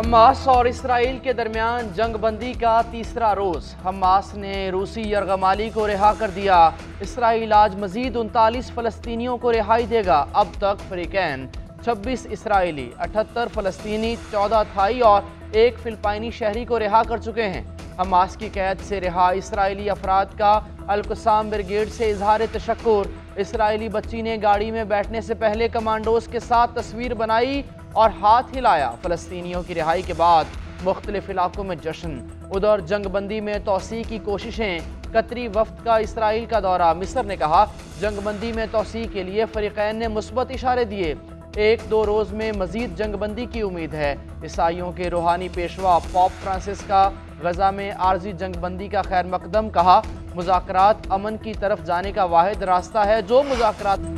Hamas और Israel के दरमियान जंगबंदी का तीसरा रोज। हमास ने रूसी यरगमाली को रिहा कर दिया। इसराइल आज मजीद 39 फलस्तीनियों को रिहाई देगा। अब तक फरीकैन 26 इसराइली, 78 फलस्तीनी, 14 थाई और 1 फिलिपाइनी शहरी को रिहा कर चुके हैं। हमास की कैद से रिहा इसराइली अफराद का अल-क़ुस्साम ब्रिगेड से इजहार तशक्कुर। इसराइली बच्ची ने गाड़ी में बैठने से पहले कमांडोज के साथ तस्वीर बनाई और हाथ हिलाया। फ़लस्तीनियों की रिहाई के बाद मुख्तलिफ इलाकों में जश्न। उधर जंगबंदी में तोसी की कोशिशें। कतरी वफ्द का इसराइल का दौरा। मिस्र ने कहा जंगबंदी में तोसी के लिए फ़रीक़ैन ने मुस्बत इशारे दिए। 1-2 रोज़ में मज़ीद जंगबंदी की उम्मीद है। ईसाइयों के रूहानी पेशवा पोप फ्रांसिस का गजा में आर्जी जंगबंदी का खैर मकदम। कहा मुज़ाकरात अमन की तरफ जाने का वाहिद रास्ता है जो मुज़ाकरात।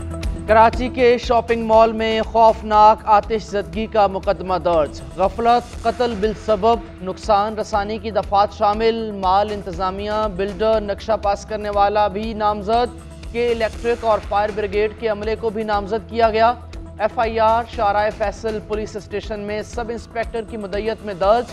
कराची के शॉपिंग मॉल में खौफनाक आतिशज़दगी का मुकदमा दर्ज। गफलत, कत्ल बिलसबब, नुकसान रसानी की दफात शामिल। माल इंतज़ामिया, बिल्डर, नक्शा पास करने वाला भी नामजद। के इलेक्ट्रिक और फायर ब्रिगेड के अमले को भी नामजद किया गया। FIR शाराए फैसल पुलिस स्टेशन में सब इंस्पेक्टर की मुद्दत में दर्ज।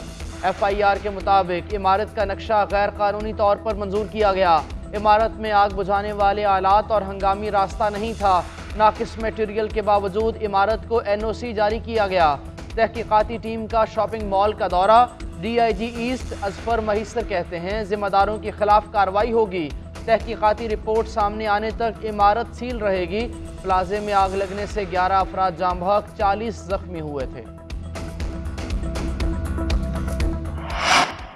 FIR के मुताबिक इमारत का नक्शा गैर कानूनी तौर पर मंजूर किया गया। इमारत में आग बुझाने वाले आलात और हंगामी रास्ता नहीं था। नाकिस मटेरियल के बावजूद इमारत को NOC जारी किया गया। तहकीकाती टीम का शॉपिंग मॉल का दौरा। DIG ईस्ट अजफर महिस्तर कहते हैं जिम्मेदारों के खिलाफ कार्रवाई होगी। तहकीकाती रिपोर्ट सामने आने तक इमारत सील रहेगी। प्लाजे में आग लगने से 11 अफराद जाम बहक, 40 जख्मी हुए थे।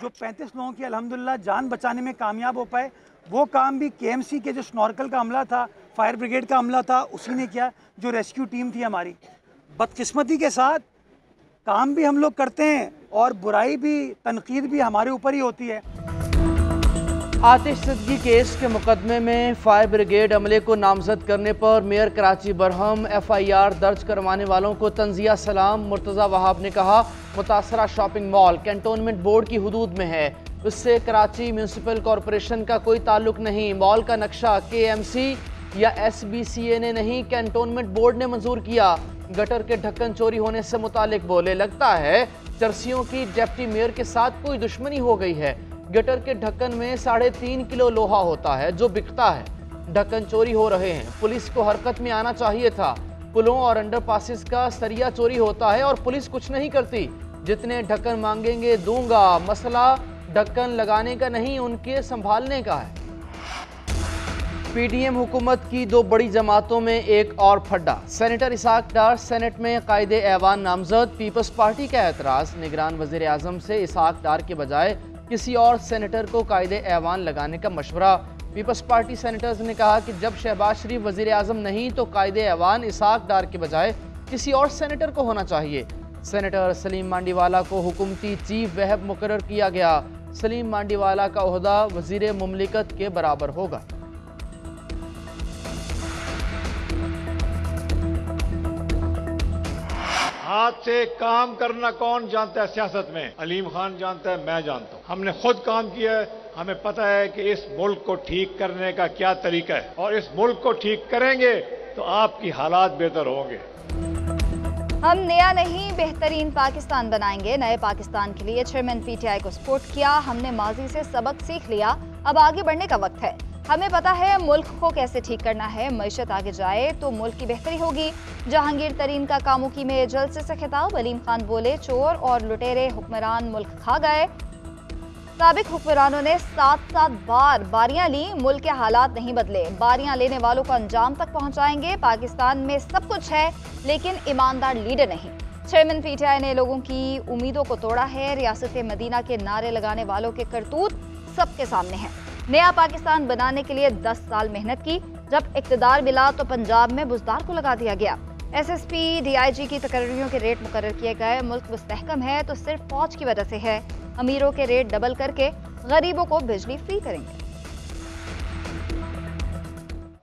जो 35 लोगों की अल्हम्दुलिल्लाह जान बचाने में कामयाब हो पाए, वो काम भी KMC के जो स्नॉर्कल का अमला था, फायर ब्रिगेड का अमला था, उसी ने किया। जो रेस्क्यू टीम थी हमारी, बदकिस्मती के साथ काम भी हम लोग करते हैं और बुराई भी, तनकीद भी हमारे ऊपर ही होती है। आतिशज़दगी केस के मुकदमे में फायर ब्रिगेड अमले को नामजद करने पर मेयर कराची बरहम FIR दर्ज करवाने वालों को तंजिया सलाम। मुर्तज़ा वहाब ने कहा मुतासरा शॉपिंग मॉल कैंटोनमेंट बोर्ड की हुदूद में है, उससे कराची म्यूनसिपल कॉरपोरेशन का कोई ताल्लुक नहीं। मॉल का नक्शा KMC या SBCA ने नहीं, कैंटोनमेंट बोर्ड ने मंजूर किया। गटर के ढक्कन चोरी होने से मुतालिक बोले लगता है चर्सियों की डिप्टी मेयर के साथ कोई दुश्मनी हो गई है। गटर के ढक्कन में 3.5 किलो लोहा होता है जो बिकता है। ढक्कन चोरी हो रहे हैं, पुलिस को हरकत में आना चाहिए था। पुलों और अंडरपासेस का सरिया चोरी होता है और पुलिस कुछ नहीं करती। जितने ढक्कन मांगेंगे दूंगा। मसला ढक्कन लगाने का नहीं, उनके संभालने का है। PDM हुकूमत की 2 बड़ी जमातों में एक और फड्डा। सेनेटर इसाक डार सेनेट में कायदे ऐवान नामजद। पीपल्स पार्टी का एतराज़। निगरान वज़ीर आज़म से इसाक डार के बजाय किसी और सेनेटर को कायदे ऐवान लगाने का मशवरा। पीपल्स पार्टी सेनेटर्स ने कहा कि जब शहबाज शरीफ वज़ीर आज़म नहीं तो कायदे ऐवान इसाक डार के बजाय किसी और सेनेटर को होना चाहिए। सेनेटर सलीम मांडीवाला को हुकूमती चीफ वहब मुकर्रर किया गया। सलीम मांडीवाला का ओहदा वज़ीर मुमलिकत के बराबर होगा। हाथ से काम करना कौन जानता है सियासत में? अलीम खान जानता है, मैं जानता हूं। हमने खुद काम किया है, हमें पता है कि इस मुल्क को ठीक करने का क्या तरीका है और इस मुल्क को ठीक करेंगे तो आपकी हालात बेहतर होंगे। हम नया नहीं बेहतरीन पाकिस्तान बनाएंगे। नए पाकिस्तान के लिए चेयरमैन PTI को सपोर्ट किया। हमने माजी से सबक सीख लिया, अब आगे बढ़ने का वक्त है। हमें पता है मुल्क को कैसे ठीक करना है। मईशत आगे जाए तो मुल्क की बेहतरी होगी। जहांगीर तरीन का कामुकी में जलसे से खिताब। अलीम खान बोले चोर और लुटेरे हुक्मरान मुल्क खा गए। साबिक हुक्मरानों ने 7-7 बार बारियां ली, मुल्क के हालात नहीं बदले। बारियां लेने वालों को अंजाम तक पहुंचाएंगे। पाकिस्तान में सब कुछ है लेकिन ईमानदार लीडर नहीं। चेयरमैन PTI ने लोगों की उम्मीदों को तोड़ा है। रियासत मदीना के नारे लगाने वालों के करतूत सबके सामने है। नया पाकिस्तान बनाने के लिए 10 साल मेहनत की। जब इक़्तिदार मिला तो पंजाब में बुजदार को लगा दिया गया। SSP DIG की तकर्रियों के रेट मुकर्रर किए गए। मुल्क मुस्तहकम है तो सिर्फ फौज की वजह से है। अमीरों के रेट डबल करके गरीबों को बिजली फ्री करेंगे।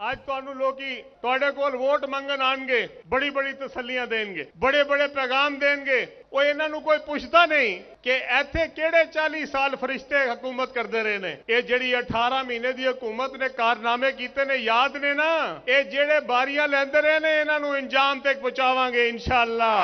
आज ਤੁਹਾਨੂੰ ਲੋਕੀ ਤੁਹਾਡੇ ਕੋਲ ਵੋਟ ਮੰਗਣ ਆਣਗੇ, ਬੜੀ ਬੜੀ ਤਸੱਲੀਆਂ ਦੇਣਗੇ, ਬੜੇ ਬੜੇ ਪੈਗਾਮ ਦੇਣਗੇ। ਉਹ ਇਹਨਾਂ ਨੂੰ ਕੋਈ ਪੁੱਛਦਾ ਨਹੀਂ ਕਿ ਇੱਥੇ ਕਿਹੜੇ 40 ਸਾਲ ਫਰਿਸ਼ਤੇ ਹਕੂਮਤ ਕਰਦੇ ਰਹੇ ਨੇ। ਇਹ ਜਿਹੜੀ 18 ਮਹੀਨੇ ਦੀ ਹਕੂਮਤ ਨੇ ਕਾਰਨਾਮੇ ਕੀਤੇ ਨੇ ਯਾਦ ਨੇ ਨਾ। ਇਹ ਜਿਹੜੇ ਬਾਰੀਆਂ ਲੈਂਦੇ ਰਹੇ ਨੇ ਇਹਨਾਂ ਨੂੰ ਅੰਜਾਮ ਤੱਕ ਪਹੁੰਚਾਵਾਂਗੇ इंशाअल्लाह।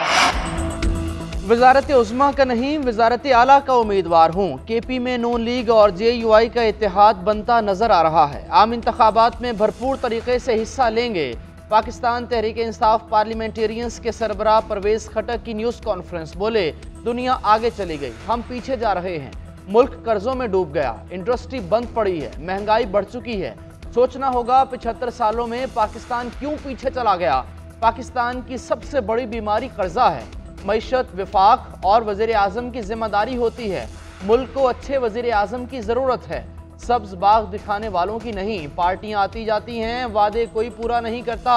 वजारत उज़्मा का नहीं, वजारत आला का उम्मीदवार हूँ। KP में नून लीग और JUI का इत्तेहाद बनता नजर आ रहा है। आम इंतखाबात में भरपूर तरीके से हिस्सा लेंगे। पाकिस्तान तहरीक इंसाफ पार्लियामेंटेरियंस के सरबराह परवेज खटक की न्यूज़ कॉन्फ्रेंस, बोले दुनिया आगे चली गई, हम पीछे जा रहे हैं। मुल्क कर्जों में डूब गया, इंडस्ट्री बंद पड़ी है, महंगाई बढ़ चुकी है। सोचना होगा 75 सालों में पाकिस्तान क्यों पीछे चला गया। पाकिस्तान की सबसे बड़ी बीमारी कर्जा है। मईशत, विफाक और वज़ीर आज़म की जिम्मेदारी होती है। मुल्क को अच्छे वज़ीर आज़म की ज़रूरत है, सब्ज बाग दिखाने वालों की नहीं। पार्टियां आती जाती हैं, वादे कोई पूरा नहीं करता।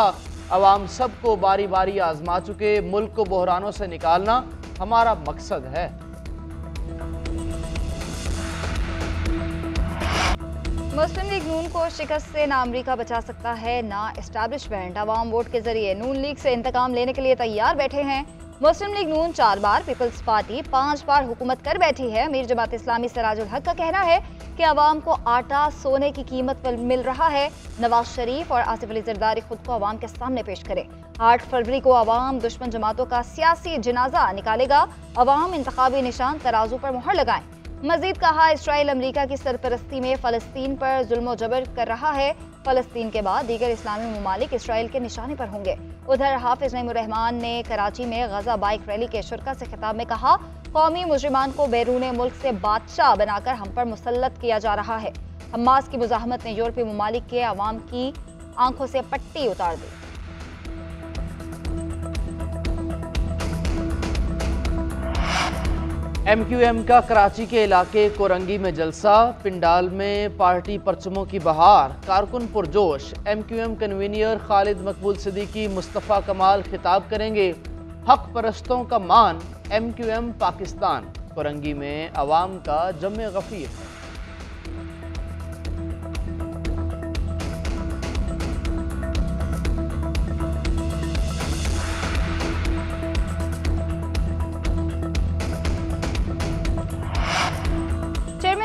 अवाम सबको बारी बारी आजमा चुके। मुल्क को बहरानों से निकालना हमारा मकसद है। मुस्लिम लीग नून को शिकस्त से ना अमरीका बचा सकता है ना इस्टेब्लिशमेंट। अवाम वोट के जरिए नून लीग से इंतकाम लेने के लिए तैयार बैठे हैं। मुस्लिम लीग नून 4 बार, पीपल्स पार्टी 5 बार हुकूमत कर बैठी है। अमीर जमात इस्लामी सिराजुल हक का कहना है कि अवाम को आटा सोने की कीमत पर मिल रहा है। नवाज शरीफ और आसिफ अली जरदारी खुद को अवाम के सामने पेश करें। 8 फरवरी को अवाम दुश्मन जमातों का सियासी जनाजा निकालेगा। अवाम इंतखाबी निशान तराजू पर मुहर लगाएं। मजीद कहा, इसराइल अमरीका की सरपरस्ती में फ़लस्तीन पर जुल्म जबर कर रहा है। फ़लस्तीन के बाद दीगर इस्लामी ममालिक इसराइल के निशाने पर होंगे। उधर हाफिज नईमुर्रहमान ने कराची में गजा बाइक रैली के शुरका से खिताब में कहा, कौमी मुजरिमान को बैरून मुल्क से बादशाह बनाकर हम पर मुसल्लत किया जा रहा है। हमास की मुजाहमत ने यूरोपीय ममालिक के अवाम की आंखों से पट्टी उतार दी। MQM का कराची के इलाके कोरंगी में जलसा, पिंडाल में पार्टी परचमों की बहार, कारकुन पुरजोश। MQM कन्वीनियर खालिद मकबूल सिद्दीकी मुस्तफ़ा कमाल खिताब करेंगे। हक परस्तों का मान, MQM पाकिस्तान। कोरंगी में अवाम का जमे गफीर है।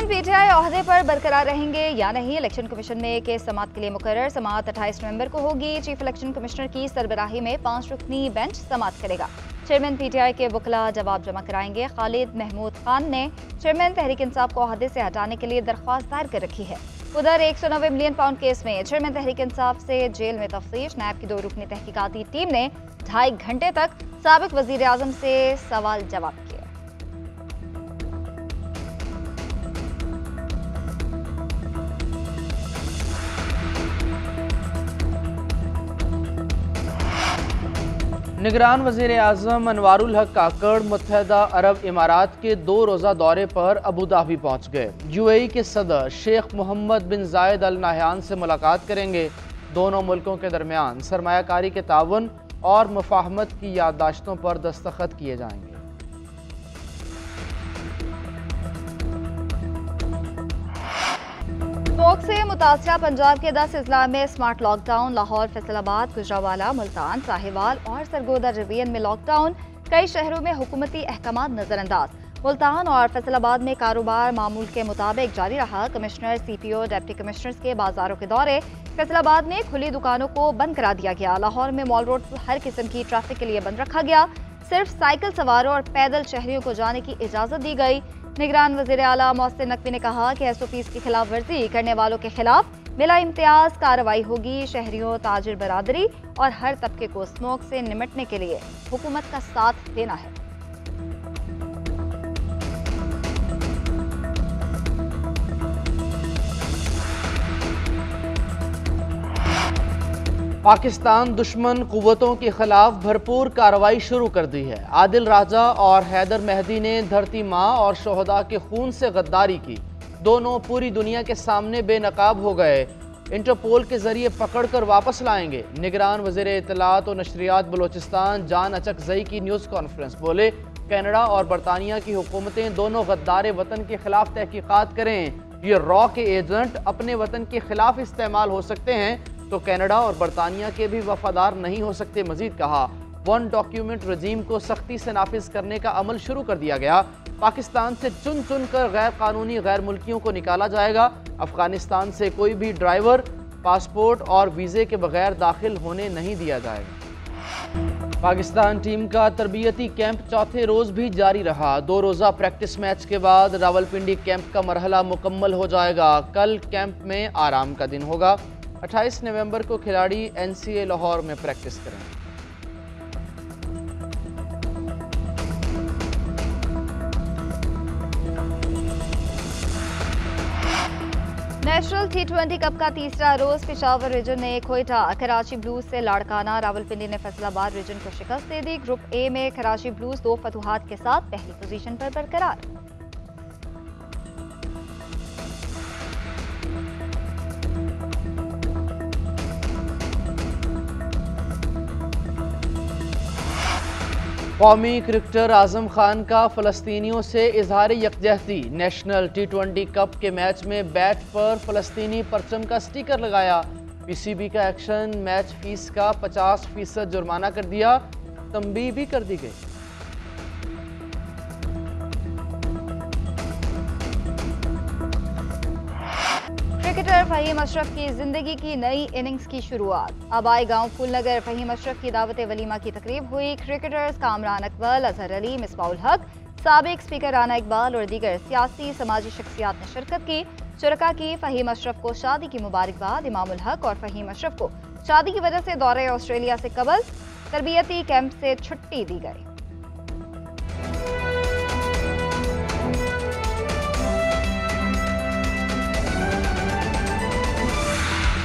PTI ओहदे पर बरकरार रहेंगे या नहीं, इलेक्शन कमीशन में केस समाअत के लिए मुकर्रर। समाअत 28 नवंबर को होगी। चीफ इलेक्शन कमिश्नर की सरबराही में 5 रुकनी बेंच समाअत करेगा। चेयरमैन PTI के वकला जवाब जमा कराएंगे। खालिद महमूद खान ने चेयरमैन तहरीक इंसाफ को ओहदे से हटाने के लिए दरख्वास्त दायर कर रखी है। उधर 190 मिलियन पाउंड केस में चेयरमैन तहरीक इंसाफ से जेल में तफ्तीश। नैब की 2 रुकनी तहकीकाती टीम ने 2.5 घंटे तक साबिक वजीर आजम से सवाल जवाब किया। निगरान वज़ीर आज़म अनवारुल हक काकड़ मुत्तहदा अरब इमारात के 2 रोज़ा दौरे पर अबू धाबी पहुँच गए। UAE के सदर शेख मोहम्मद बिन जायद अल नाहयान से मुलाकात करेंगे। दोनों मुल्कों के दरमियान सरमायाकारी के ताउन और मुफाहमत की याददाश्तों पर दस्तखत किए जाएंगे। स्मोक से मुतासरा पंजाब के 10 अजला में स्मार्ट लॉकडाउन। लाहौर, फैसलाबाद, गुजरावाला, मुल्तान, साहिवाल और सरगोदा डिवीजन में लॉकडाउन। कई शहरों में हुकूमती अहकामात नजरअंदाज। मुल्तान और फैसलाबाद में कारोबार मामूल के मुताबिक जारी रहा। कमिश्नर, CPO, डिप्टी कमिश्नर्स के बाजारों के दौरे। फैसलाबाद में खुली दुकानों को बंद करा दिया गया। लाहौर में मॉल रोड हर किस्म की ट्रैफिक के लिए बंद रखा गया। सिर्फ साइकिल सवारों और पैदल शहरियों को जाने की इजाजत दी गई। निगरान वज़ीर आला मोहसिन नकवी ने कहा कि SOPs की खिलाफ वर्जी करने वालों के खिलाफ बिला इम्तियाज कार्रवाई होगी। शहरियों, ताजिर बरादरी और हर तबके को स्मोक से निपटने के लिए हुकूमत का साथ देना है। पाकिस्तान दुश्मन कुव्वतों के खिलाफ भरपूर कार्रवाई शुरू कर दी है। आदिल राजा और हैदर मेहदी ने धरती माँ और शोहदा के खून से गद्दारी की। दोनों पूरी दुनिया के सामने बेनकाब हो गए। इंटरपोल के जरिए पकड़ कर वापस लाएंगे। निगरान वज़ीर इत्तलात और नशरियात बलोचिस्तान जान अचकजई की न्यूज़ कॉन्फ्रेंस, बोले कनाडा और बरतानिया की हुकूमतें दोनों गद्दार वतन के खिलाफ तहकीकात करें। ये रॉ के एजेंट अपने वतन के खिलाफ इस्तेमाल हो सकते हैं तो कनाडा और बरतानिया के भी वफादार नहीं हो सकते। मजीद कहा, 1 डॉक्यूमेंट रजीम को सख्ती से नाफिज करने का अमल शुरू कर दिया गया। पाकिस्तान से चुन चुन कर गैर कानूनी गैर मुल्कियों को निकाला जाएगा। अफगानिस्तान से कोई भी ड्राइवर पासपोर्ट और वीज़े के बगैर दाखिल होने नहीं दिया जाएगा। पाकिस्तान टीम का तरबियती कैंप चौथे रोज भी जारी रहा। 2 रोज़ा प्रैक्टिस मैच के बाद रावलपिंडी कैंप का मरहला मुकम्मल हो जाएगा। कल कैंप में आराम का दिन होगा। 28 नवंबर को खिलाड़ी NCA लाहौर में प्रैक्टिस करेंगे। नेशनल T20 कप का तीसरा रोज पेशावर रीजन ने क्वेटा कराची ब्लूज से लाड़काना, रावलपिंडी ने फैसलाबाद रीजन को शिकस्त दे दी। ग्रुप ए में कराची ब्लूज 2 फतुहात के साथ पहली पोजीशन पर बरकरार। कौमी क्रिकेटर आजम खान का फ़लस्तीनियों से इजहार यकजहती। नेशनल T20 कप के मैच में बैट पर फ़लस्तीनी परचम का स्टिकर लगाया। PCB का एक्शन, मैच फीस का 50% जुर्माना कर दिया। तंबीह भी कर दी गई। क्रिकेटर फहीम अशरफ की जिंदगी की नई इनिंग्स की शुरुआत। आबाई गांव फूलनगर फहीम अशरफ की दावत वलीमा की तकरीब हुई। क्रिकेटर्स कामरान अकबर, अजहर अली, मिसबाउल हक, साबिक स्पीकर राना इकबाल और दीगर सियासी समाजी शख्सियात ने शिरकत की। शुरका की फहीम अशरफ को शादी की मुबारकबाद। इमामुल हक और फहीम अशरफ को शादी की वजह से दौरे ऑस्ट्रेलिया से कबल तरबियती कैंप से छुट्टी दी गई।